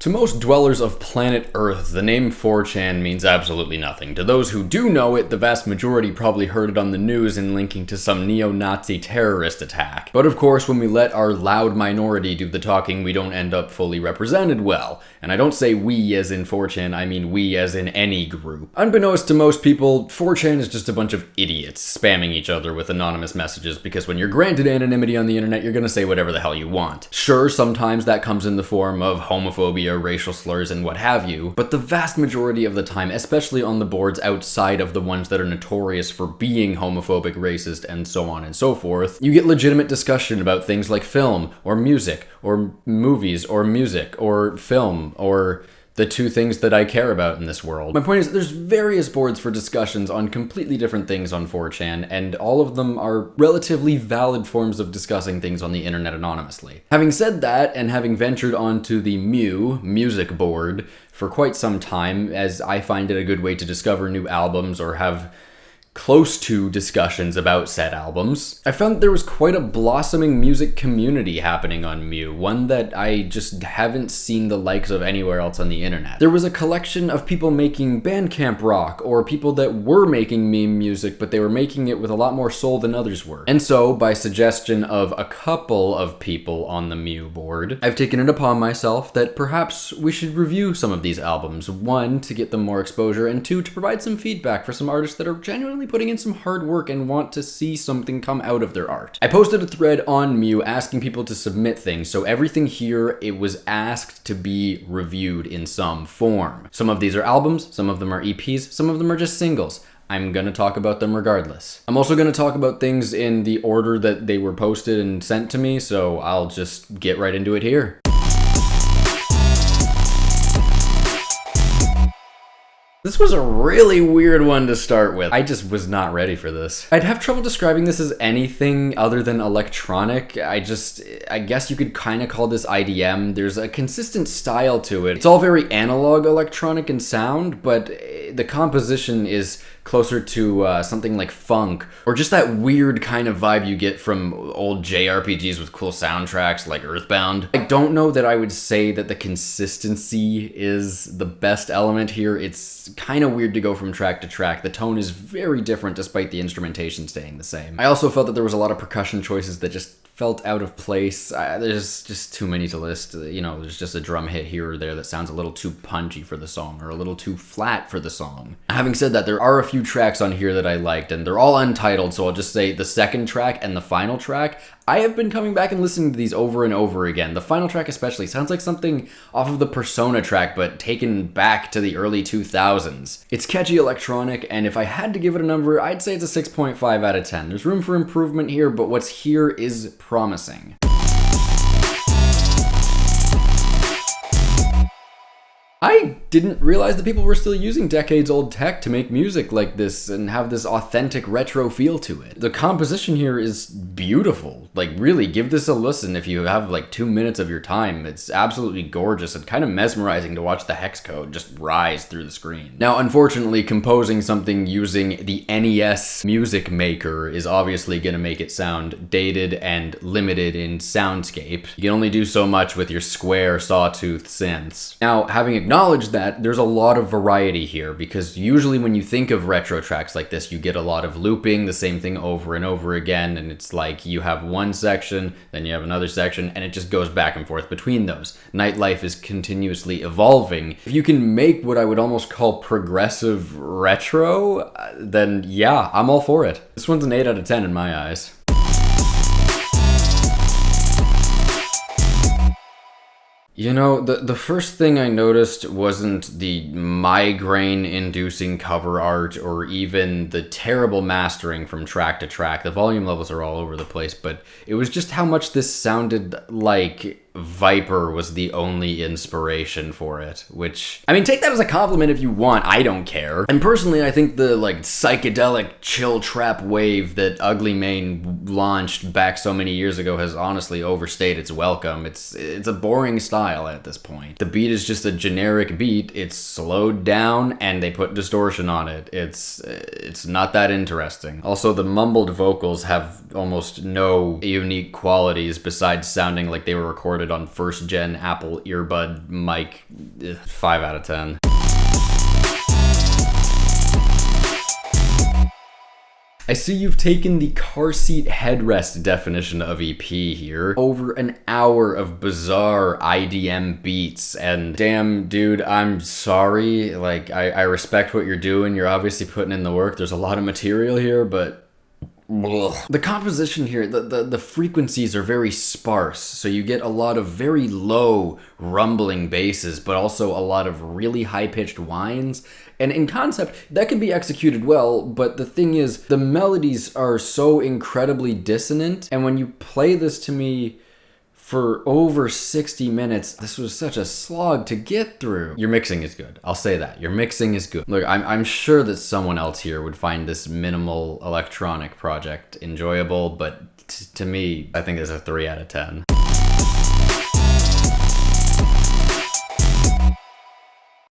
To most dwellers of planet Earth, the name 4chan means absolutely nothing. To those who do know it, the vast majority probably heard it on the news in linking to some neo-Nazi terrorist attack. But of course, when we let our loud minority do the talking, we don't end up fully represented well. And I don't say we as in 4chan, I mean we as in any group. Unbeknownst to most people, 4chan is just a bunch of idiots spamming each other with anonymous messages, because when you're granted anonymity on the internet, you're gonna say whatever the hell you want. Sure, sometimes that comes in the form of homophobia, racial slurs, and what have you, but the vast majority of the time, especially on the boards outside of the ones that are notorious for being homophobic, racist, and so on and so forth, you get legitimate discussion about things like film, or music, or movies, or music, or film, or the two things that I care about in this world. My point is that there's various boards for discussions on completely different things on 4chan, and all of them are relatively valid forms of discussing things on the internet anonymously. Having said that, and having ventured onto the music board for quite some time, as I find it a good way to discover new albums or have close to discussions about said albums, I found that there was quite a blossoming music community happening on Mew, one that I just haven't seen the likes of anywhere else on the internet. There was a collection of people making Bandcamp rock, or people that were making meme music, but they were making it with a lot more soul than others were. And so, by suggestion of a couple of people on the Mew board, I've taken it upon myself that perhaps we should review some of these albums. One, to get them more exposure, and two, to provide some feedback for some artists that are genuinely putting in some hard work and want to see something come out of their art. I posted a thread on Mew asking people to submit things, so everything here, it was asked to be reviewed in some form. Some of these are albums, some of them are EPs, some of them are just singles. I'm gonna talk about them regardless. I'm also gonna talk about things in the order that they were posted and sent to me, so I'll just get right into it here. This was a really weird one to start with. I just was not ready for this. I'd have trouble describing this as anything other than electronic. I guess you could kind of call this IDM. There's a consistent style to it. It's all very analog electronic in sound, but the composition is closer to something like funk, or just that weird kind of vibe you get from old JRPGs with cool soundtracks like Earthbound. I don't know that I would say that the consistency is the best element here. It's kind of weird to go from track to track. The tone is very different despite the instrumentation staying the same. I also felt that there was a lot of percussion choices that just felt out of place. There's just too many to list. You know, there's just a drum hit here or there that sounds a little too punchy for the song, or a little too flat for the song. Having said that, there are a few tracks on here that I liked, and they're all untitled, so I'll just say the second track and the final track. I have been coming back and listening to these over and over again. The final track especially sounds like something off of the Persona track, but taken back to the early 2000s. It's catchy electronic, and if I had to give it a number, I'd say it's a 6.5 out of 10. There's room for improvement here, but what's here is promising. I didn't realize that people were still using decades-old tech to make music like this and have this authentic retro feel to it. The composition here is beautiful. Like, really, give this a listen if you have like 2 minutes of your time. It's absolutely gorgeous and kind of mesmerizing to watch the hex code just rise through the screen. Now, unfortunately, composing something using the NES Music Maker is obviously going to make it sound dated and limited in soundscape. You can only do so much with your square sawtooth synths. Now, having acknowledged that, there's a lot of variety here, because usually when you think of retro tracks like this, you get a lot of looping, the same thing over and over again, and it's like you have one section, then you have another section, and it just goes back and forth between those. Nightlife is continuously evolving. If you can make what I would almost call progressive retro, then yeah, I'm all for it. This one's an 8 out of 10 in my eyes. You know, the first thing I noticed wasn't the migraine-inducing cover art or even the terrible mastering from track to track. The volume levels are all over the place, but it was just how much this sounded like Viper was the only inspiration for it, which, I mean, take that as a compliment if you want, I don't care. And personally, I think the, like, psychedelic chill trap wave that Ugly Mane launched back so many years ago has honestly overstayed its welcome. It's a boring style at this point. The beat is just a generic beat, it's slowed down, and they put distortion on it. It's not that interesting. Also, the mumbled vocals have almost no unique qualities besides sounding like they were recorded recorded on first gen Apple earbud mic. 5 out of 10. I see you've taken the car seat headrest definition of EP here. Over an hour of bizarre IDM beats, and damn, dude, I'm sorry. Like, I respect what you're doing. You're obviously putting in the work. There's a lot of material here, but the composition here, the frequencies are very sparse, so you get a lot of very low rumbling basses, but also a lot of really high-pitched whines. And in concept, that can be executed well, but the thing is, the melodies are so incredibly dissonant, and when you play this to me for over 60 minutes, this was such a slog to get through. Your mixing is good. I'll say that. Your mixing is good. Look, I'm sure that someone else here would find this minimal electronic project enjoyable, but to me, I think it's a 3 out of 10.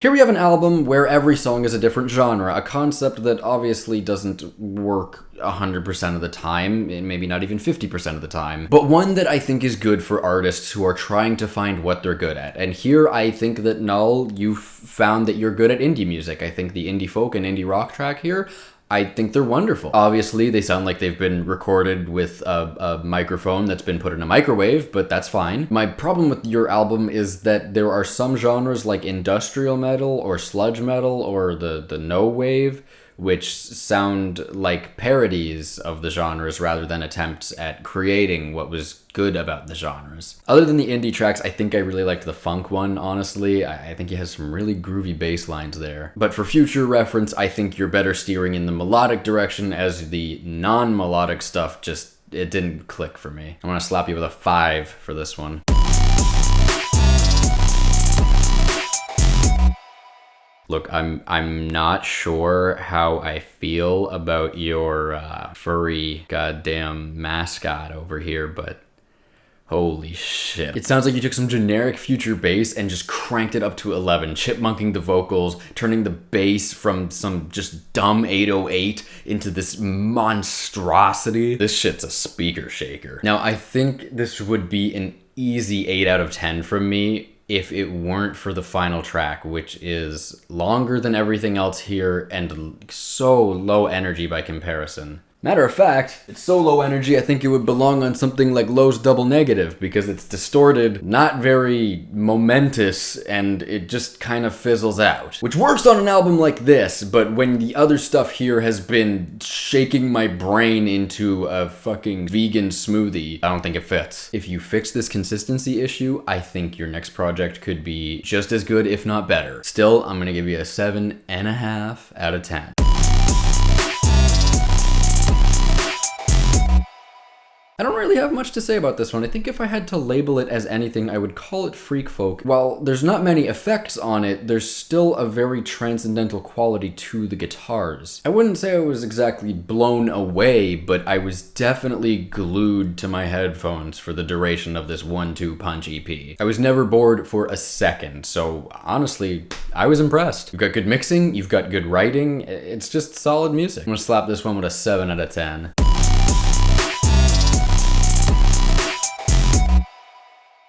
Here we have an album where every song is a different genre, a concept that obviously doesn't work 100% of the time, and maybe not even 50% of the time, but one that I think is good for artists who are trying to find what they're good at. And here I think that Null, you found that you're good at indie music. I think the indie folk and indie rock track here, I think they're wonderful. Obviously, they sound like they've been recorded with a microphone that's been put in a microwave, but that's fine. My problem with your album is that there are some genres like industrial metal or sludge metal or the no wave, which sound like parodies of the genres rather than attempts at creating what was good about the genres. Other than the indie tracks, I think I really liked the funk one, honestly. I think he has some really groovy bass lines there. But for future reference, I think you're better steering in the melodic direction, as the non-melodic stuff it didn't click for me. I'm gonna slap you with a 5 for this one. Look, I'm not sure how I feel about your furry goddamn mascot over here, but holy shit. It sounds like you took some generic future bass and just cranked it up to 11, chipmunking the vocals, turning the bass from some just dumb 808 into this monstrosity. This shit's a speaker shaker. Now, I think this would be an easy 8 out of 10 from me if it weren't for the final track, which is longer than everything else here and so low energy by comparison. Matter of fact, it's so low energy I think it would belong on something like Low's Double Negative, because it's distorted, not very momentous, and it just kind of fizzles out. Which works on an album like this, but when the other stuff here has been shaking my brain into a fucking vegan smoothie, I don't think it fits. If you fix this consistency issue, I think your next project could be just as good, if not better. Still, I'm gonna give you a 7.5 out of 10. I don't really have much to say about this one. I think if I had to label it as anything, I would call it freak folk. While there's not many effects on it, there's still a very transcendental quality to the guitars. I wouldn't say I was exactly blown away, but I was definitely glued to my headphones for the duration of this 1-2 punch EP. I was never bored for a second, so honestly, I was impressed. You've got good mixing, you've got good writing, it's just solid music. I'm gonna slap this one with a 7 out of 10.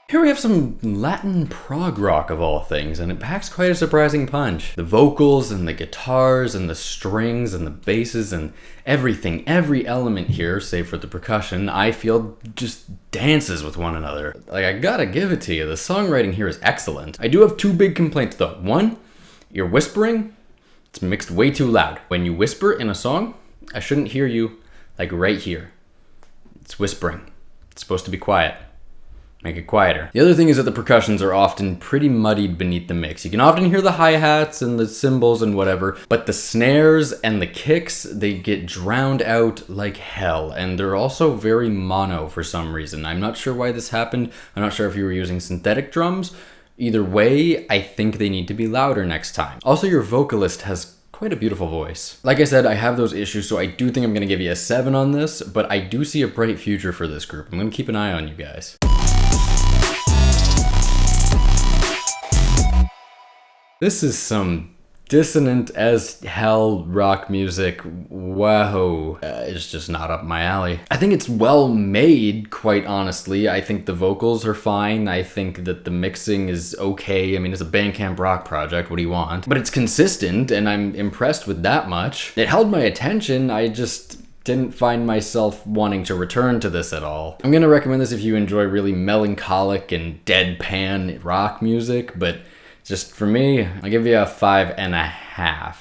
Here we have some Latin prog rock of all things, and it packs quite a surprising punch. The vocals and the guitars and the strings and the basses and everything, every element here, save for the percussion, I feel just dances with one another. Like, I gotta give it to you, the songwriting here is excellent. I do have 2 big complaints though. One, you're whispering, it's mixed way too loud. When you whisper in a song, I shouldn't hear you like right here. It's whispering. It's supposed to be quiet. Make it quieter. The other thing is that the percussions are often pretty muddied beneath the mix. You can often hear the hi-hats and the cymbals and whatever, but the snares and the kicks, they get drowned out like hell, and they're also very mono for some reason. I'm not sure why this happened. I'm not sure if you were using synthetic drums. Either way, I think they need to be louder next time. Also, your vocalist has quite a beautiful voice. Like I said, I have those issues, so I do think I'm gonna give you a 7 on this, but I do see a bright future for this group. I'm gonna keep an eye on you guys. This is some dissonant as hell rock music, wahoo, is just not up my alley. I think it's well made, quite honestly. I think the vocals are fine. I think that the mixing is okay. I mean, it's a Bandcamp rock project, what do you want? But it's consistent, and I'm impressed with that much. It held my attention, I just didn't find myself wanting to return to this at all. I'm gonna recommend this if you enjoy really melancholic and deadpan rock music, but just for me, I'll give you a 5.5.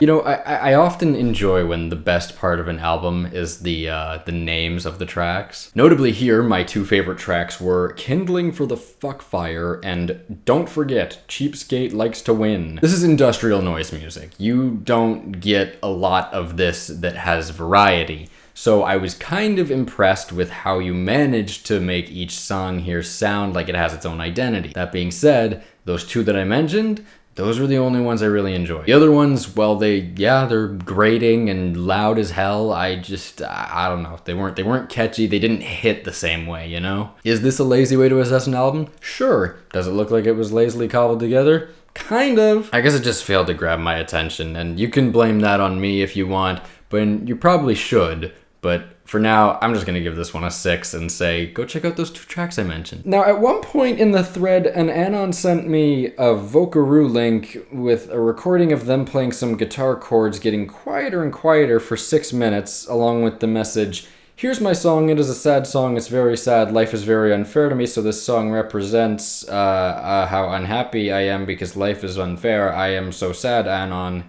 You know, I often enjoy when the best part of an album is the names of the tracks. Notably here, my two favorite tracks were Kindling for the Fuckfire and Don't Forget, Cheapskate Likes to Win. This is industrial noise music. You don't get a lot of this that has variety. So I was kind of impressed with how you managed to make each song here sound like it has its own identity. That being said, those two that I mentioned, those were the only ones I really enjoyed. The other ones, well, they're grating and loud as hell. I don't know. They weren't catchy. They didn't hit the same way, you know? Is this a lazy way to assess an album? Sure. Does it look like it was lazily cobbled together? Kind of. I guess it just failed to grab my attention, and you can blame that on me if you want, but you probably should. But for now, I'm just gonna give this one a 6 and say, go check out those two tracks I mentioned. Now, at one point in the thread, an Anon sent me a Vocaroo link with a recording of them playing some guitar chords getting quieter and quieter for 6 minutes, along with the message, here's my song, it is a sad song, it's very sad, life is very unfair to me, so this song represents how unhappy I am because life is unfair, I am so sad, Anon.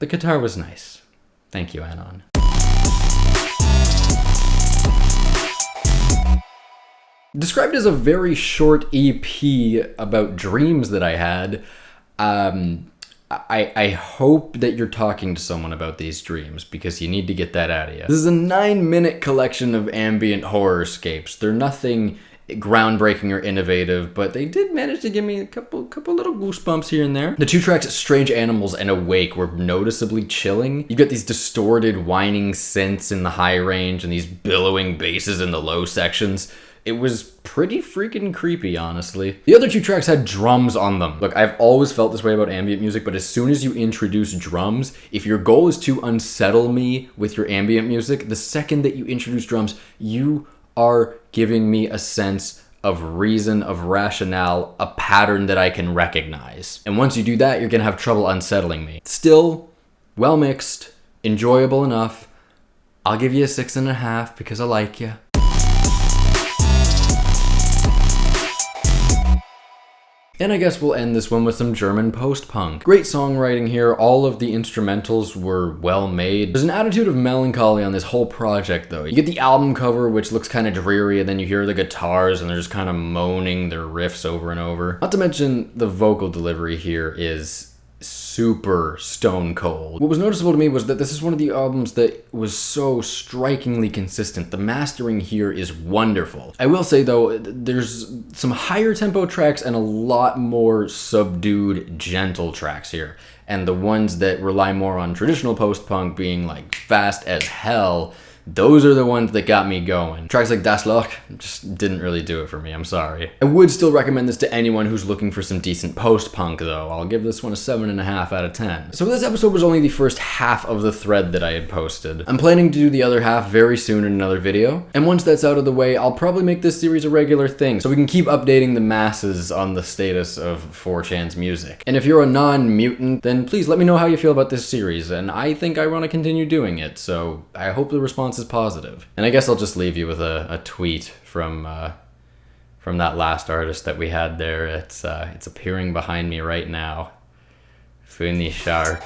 The guitar was nice. Thank you, Anon. Described as a very short EP about dreams that I had, I hope that you're talking to someone about these dreams, because you need to get that out of you. This is a 9-minute collection of ambient horrorscapes. They're nothing groundbreaking or innovative, but they did manage to give me a couple little goosebumps here and there. The two tracks, Strange Animals and Awake, were noticeably chilling. You get these distorted whining synths in the high range and these billowing basses in the low sections. It was pretty freaking creepy, honestly. The other two tracks had drums on them. Look, I've always felt this way about ambient music, but as soon as you introduce drums, if your goal is to unsettle me with your ambient music, the second that you introduce drums, you are giving me a sense of reason, of rationale, a pattern that I can recognize. And once you do that, you're gonna have trouble unsettling me. Still, well mixed, enjoyable enough. I'll give you a 6.5 because I like you. And I guess we'll end this one with some German post-punk. Great songwriting here, all of the instrumentals were well made. There's an attitude of melancholy on this whole project though. You get the album cover, which looks kind of dreary, and then you hear the guitars and they're just kind of moaning their riffs over and over. Not to mention the vocal delivery here is super stone cold. What was noticeable to me was that this is one of the albums that was so strikingly consistent. The mastering here is wonderful. I will say though, there's some higher tempo tracks and a lot more subdued, gentle tracks here. And the ones that rely more on traditional post-punk being like fast as hell, those are the ones that got me going. Tracks like Das Loch just didn't really do it for me, I'm sorry. I would still recommend this to anyone who's looking for some decent post-punk though. I'll give this one a 7.5 out of 10. So this episode was only the first half of the thread that I had posted. I'm planning to do the other half very soon in another video. And once that's out of the way, I'll probably make this series a regular thing so we can keep updating the masses on the status of 4chan's music. And if you're a non-mutant, then please let me know how you feel about this series. And I think I want to continue doing it, so I hope the response is positive. And I guess I'll just leave you with a tweet from that last artist that we had there. It's appearing behind me right now. Funny Shark.